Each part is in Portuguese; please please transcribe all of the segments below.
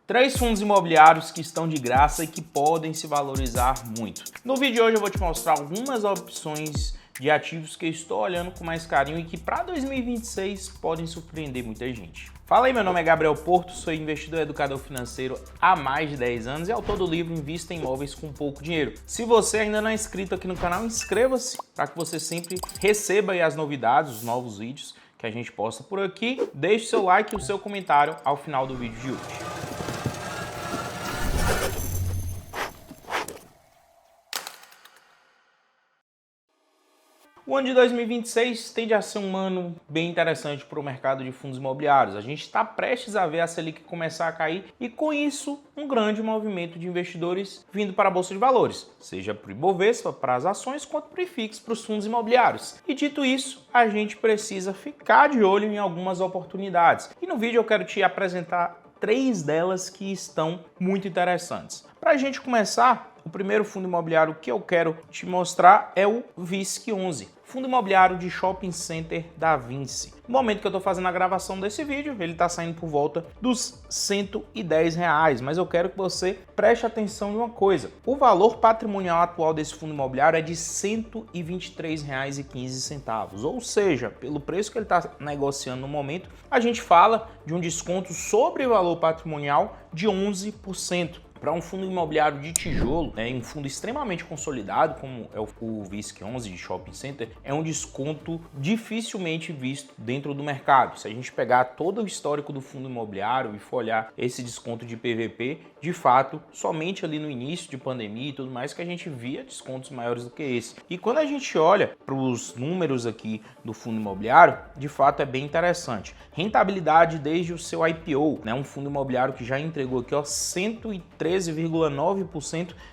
3 fundos imobiliários que estão de graça e que podem se valorizar muito. No vídeo de hoje eu vou te mostrar algumas opções de ativos que eu estou olhando com mais carinho e que para 2026 podem surpreender muita gente. Fala aí, meu nome é Gabriel Porto, sou investidor e educador financeiro há mais de 10 anos e autor do livro Invista em Imóveis com Pouco Dinheiro. Se você ainda não é inscrito aqui no canal, inscreva-se para que você sempre receba aí as novidades, os novos vídeos que a gente posta por aqui. Deixe seu like e o seu comentário ao final do vídeo de hoje. O ano de 2026 tende a ser um ano bem interessante para o mercado de fundos imobiliários. A gente está prestes a ver a Selic começar a cair e, com isso, um grande movimento de investidores vindo para a Bolsa de Valores, seja para o Ibovespa, para as ações, quanto para o IFIX, para os fundos imobiliários. E dito isso, a gente precisa ficar de olho em algumas oportunidades. E no vídeo eu quero te apresentar 3 delas que estão muito interessantes. Para a gente começar, o primeiro fundo imobiliário que eu quero te mostrar é o VISC11, fundo imobiliário de shopping center da Vinci. No momento que eu estou fazendo a gravação desse vídeo, ele está saindo por volta dos R$110, mas eu quero que você preste atenção em uma coisa. O valor patrimonial atual desse fundo imobiliário é de R$ 123,15, ou seja, pelo preço que ele está negociando no momento, a gente fala de um desconto sobre o valor patrimonial de 11%. Para um fundo imobiliário de tijolo, um fundo extremamente consolidado, como é o VISC11 de Shopping Center, é um desconto dificilmente visto dentro do mercado. Se a gente pegar todo o histórico do fundo imobiliário e for olhar esse desconto de PVP, de fato, somente ali no início de pandemia e tudo mais que a gente via descontos maiores do que esse. E quando a gente olha para os números aqui do fundo imobiliário, de fato é bem interessante. Rentabilidade desde o seu IPO, um fundo imobiliário que já entregou aqui 113,9%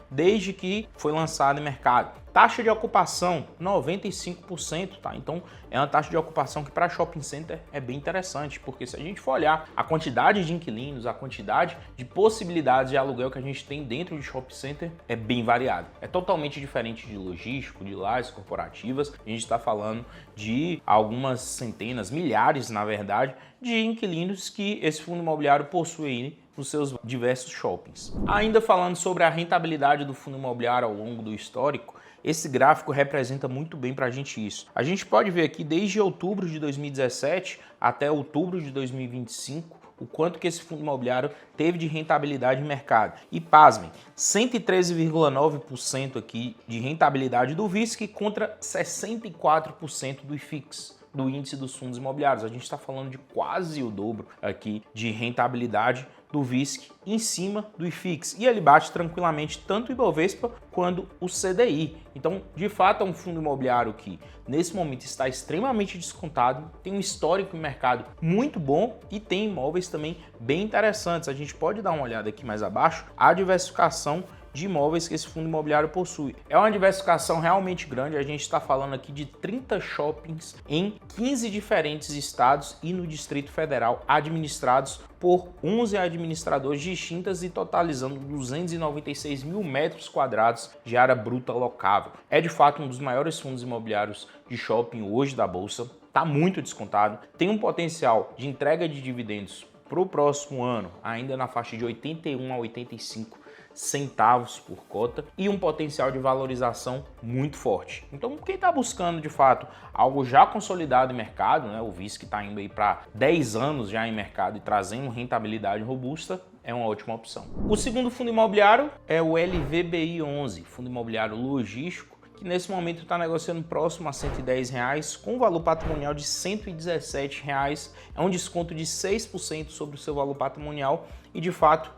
desde que foi lançado em mercado. Taxa de ocupação, 95%, tá? Então é uma taxa de ocupação que para shopping center é bem interessante, porque se a gente for olhar a quantidade de inquilinos, a quantidade de possibilidades de aluguel que a gente tem dentro de shopping center é bem variado. É totalmente diferente de logístico, de lajes corporativas. A gente está falando de algumas centenas, milhares, na verdade, de inquilinos que esse fundo imobiliário possui nos seus diversos shoppings. Ainda falando sobre a rentabilidade do fundo imobiliário ao longo do histórico, esse gráfico representa muito bem para a gente isso. A gente pode ver aqui desde outubro de 2017 até outubro de 2025, o quanto que esse fundo imobiliário teve de rentabilidade em mercado. E pasmem, 113,9% aqui de rentabilidade do VISC contra 64% do IFIX, do índice dos fundos imobiliários. A gente está falando de quase o dobro aqui de rentabilidade do VISC em cima do IFIX. E ele bate tranquilamente tanto o Ibovespa quanto o CDI. Então, de fato, é um fundo imobiliário que, nesse momento, está extremamente descontado, tem um histórico em mercado muito bom e tem imóveis também bem interessantes. A gente pode dar uma olhada aqui mais abaixo, a diversificação de imóveis que esse fundo imobiliário possui. É uma diversificação realmente grande, a gente está falando aqui de 30 shoppings em 15 diferentes estados e no Distrito Federal, administrados por 11 administradores distintas e totalizando 296 mil metros quadrados de área bruta locável. É de fato um dos maiores fundos imobiliários de shopping hoje da Bolsa, está muito descontado, tem um potencial de entrega de dividendos para o próximo ano, ainda na faixa de 81 a 85 centavos por cota e um potencial de valorização muito forte. Então, quem está buscando de fato algo já consolidado em mercado, o VISC está indo aí para 10 anos já em mercado e trazendo rentabilidade robusta, é uma ótima opção. O segundo fundo imobiliário é o LVBI11, fundo imobiliário logístico, que nesse momento está negociando próximo a R$110, com um valor patrimonial de R$117. É um desconto de 6% sobre o seu valor patrimonial e, de fato,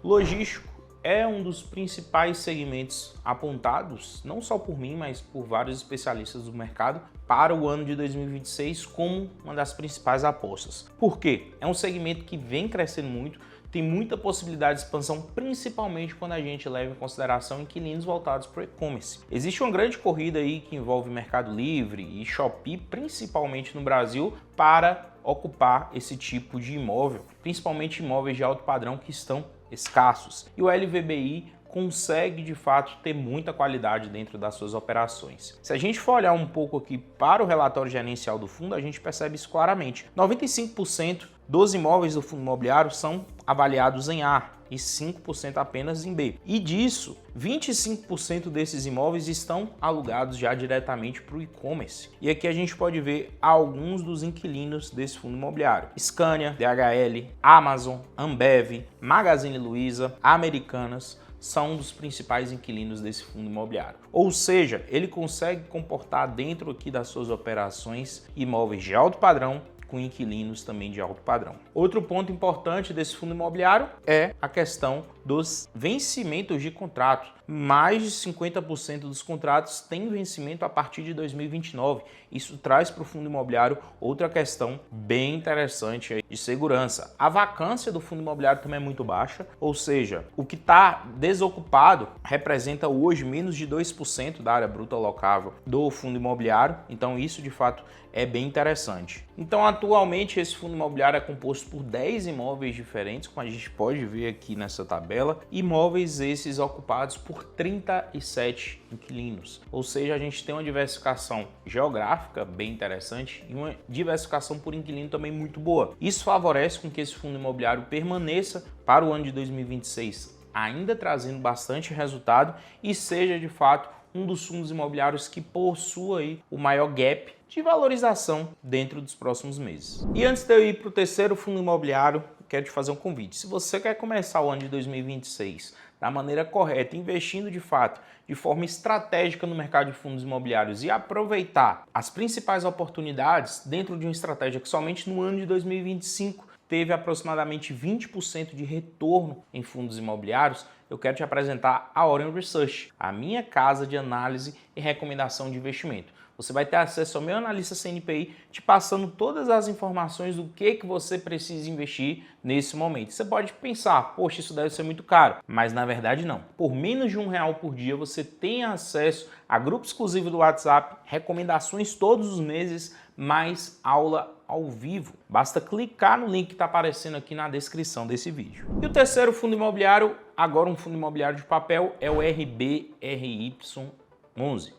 logístico é um dos principais segmentos apontados, não só por mim, mas por vários especialistas do mercado, para o ano de 2026 como uma das principais apostas. Por quê? É um segmento que vem crescendo muito, tem muita possibilidade de expansão, principalmente quando a gente leva em consideração inquilinos voltados para o e-commerce. Existe uma grande corrida aí que envolve Mercado Livre e Shopee, principalmente no Brasil, para ocupar esse tipo de imóvel, principalmente imóveis de alto padrão que estão escassos. E o LVBI consegue de fato ter muita qualidade dentro das suas operações. Se a gente for olhar um pouco aqui para o relatório gerencial do fundo, a gente percebe isso claramente. 95% dos imóveis do fundo imobiliário são avaliados em A e 5% apenas em B. E disso, 25% desses imóveis estão alugados já diretamente para o e-commerce. E aqui a gente pode ver alguns dos inquilinos desse fundo imobiliário: Scania, DHL, Amazon, Ambev, Magazine Luiza, Americanas, são um dos principais inquilinos desse fundo imobiliário. Ou seja, ele consegue comportar dentro aqui das suas operações imóveis de alto padrão, com inquilinos também de alto padrão. Outro ponto importante desse fundo imobiliário é a questão dos vencimentos de contrato. Mais de 50% dos contratos têm vencimento a partir de 2029. Isso traz para o fundo imobiliário outra questão bem interessante aí de segurança. A vacância do fundo imobiliário também é muito baixa, ou seja, o que está desocupado representa hoje menos de 2% da área bruta alocável do fundo imobiliário. Então isso de fato é bem interessante. Então atualmente esse fundo imobiliário é composto por 10 imóveis diferentes, como a gente pode ver aqui nessa tabela, imóveis esses ocupados por 37 inquilinos. Ou seja, a gente tem uma diversificação geográfica bem interessante e uma diversificação por inquilino também muito boa. Isso favorece com que esse fundo imobiliário permaneça para o ano de 2026 ainda trazendo bastante resultado e seja de fato um dos fundos imobiliários que possua aí o maior gap de valorização dentro dos próximos meses. E antes de eu ir para o terceiro fundo imobiliário, quero te fazer um convite. Se você quer começar o ano de 2026 da maneira correta, investindo de fato, de forma estratégica no mercado de fundos imobiliários e aproveitar as principais oportunidades dentro de uma estratégia que somente no ano de 2025 teve aproximadamente 20% de retorno em fundos imobiliários, eu quero te apresentar a Orion Research, a minha casa de análise e recomendação de investimento. Você vai ter acesso ao meu analista CNPI, te passando todas as informações do que você precisa investir nesse momento. Você pode pensar, poxa, isso deve ser muito caro, mas na verdade não. Por menos de R$1 por dia, você tem acesso a grupo exclusivo do WhatsApp, recomendações todos os meses, mais aula ao vivo. Basta clicar no link que está aparecendo aqui na descrição desse vídeo. E o terceiro fundo imobiliário, agora um fundo imobiliário de papel, é o RBRY11.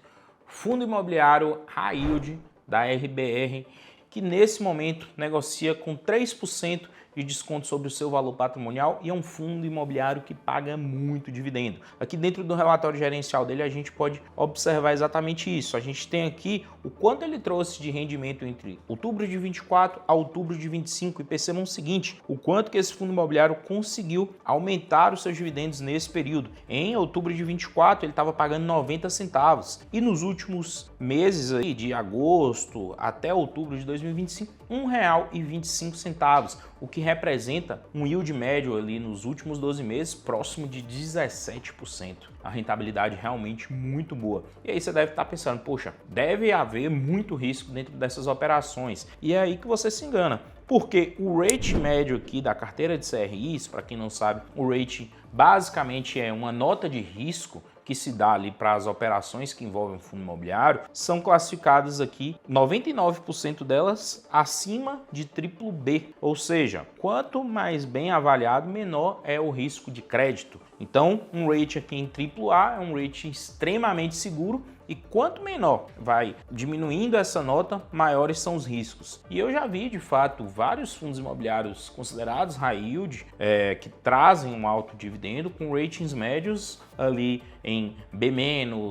Fundo imobiliário High Yield da RBR, que nesse momento negocia com 3% de desconto sobre o seu valor patrimonial e é um fundo imobiliário que paga muito dividendo. Aqui dentro do relatório gerencial dele a gente pode observar exatamente isso. A gente tem aqui o quanto ele trouxe de rendimento entre outubro de 24 a outubro de 25 e percebam o seguinte, o quanto que esse fundo imobiliário conseguiu aumentar os seus dividendos nesse período. Em outubro de 24 ele estava pagando 90 centavos e nos últimos meses aí, de agosto até outubro de 2025, R$1,25, o que representa um yield médio ali nos últimos 12 meses próximo de 17%. A rentabilidade realmente muito boa. E aí você deve estar pensando, poxa, deve haver muito risco dentro dessas operações. E é aí que você se engana. Porque o rate médio aqui da carteira de CRIs, para quem não sabe, o rate basicamente é uma nota de risco que se dá ali para as operações que envolvem o fundo imobiliário, são classificadas aqui, 99% delas acima de BBB, ou seja, quanto mais bem avaliado, menor é o risco de crédito. Então, um rate aqui em AAA é um rate extremamente seguro e quanto menor vai diminuindo essa nota, maiores são os riscos. E eu já vi, de fato, vários fundos imobiliários considerados high yield, que trazem um alto dividendo com ratings médios ali em B-,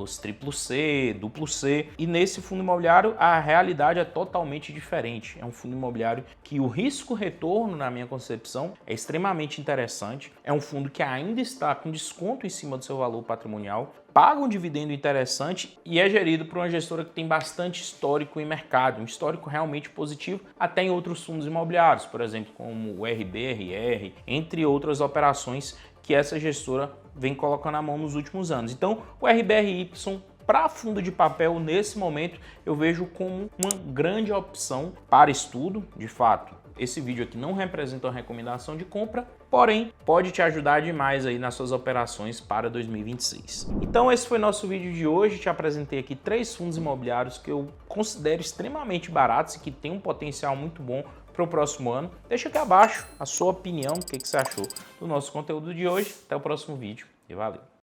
CCC, CC. E nesse fundo imobiliário a realidade é totalmente diferente. É um fundo imobiliário que o risco-retorno, na minha concepção, é extremamente interessante. É um fundo que ainda está com desconto em cima do seu valor patrimonial, paga um dividendo interessante e é gerido por uma gestora que tem bastante histórico em mercado, um histórico realmente positivo, até em outros fundos imobiliários, por exemplo, como o RBRR, entre outras operações que essa gestora vem colocando na mão nos últimos anos. Então, o RBRY para fundo de papel, nesse momento, eu vejo como uma grande opção para estudo. De fato, esse vídeo aqui não representa uma recomendação de compra, porém, pode te ajudar demais aí nas suas operações para 2026. Então, esse foi nosso vídeo de hoje. Te apresentei aqui 3 fundos imobiliários que eu considero extremamente baratos e que têm um potencial muito bom para o próximo ano. Deixa aqui abaixo a sua opinião, o que você achou do nosso conteúdo de hoje. Até o próximo vídeo e valeu!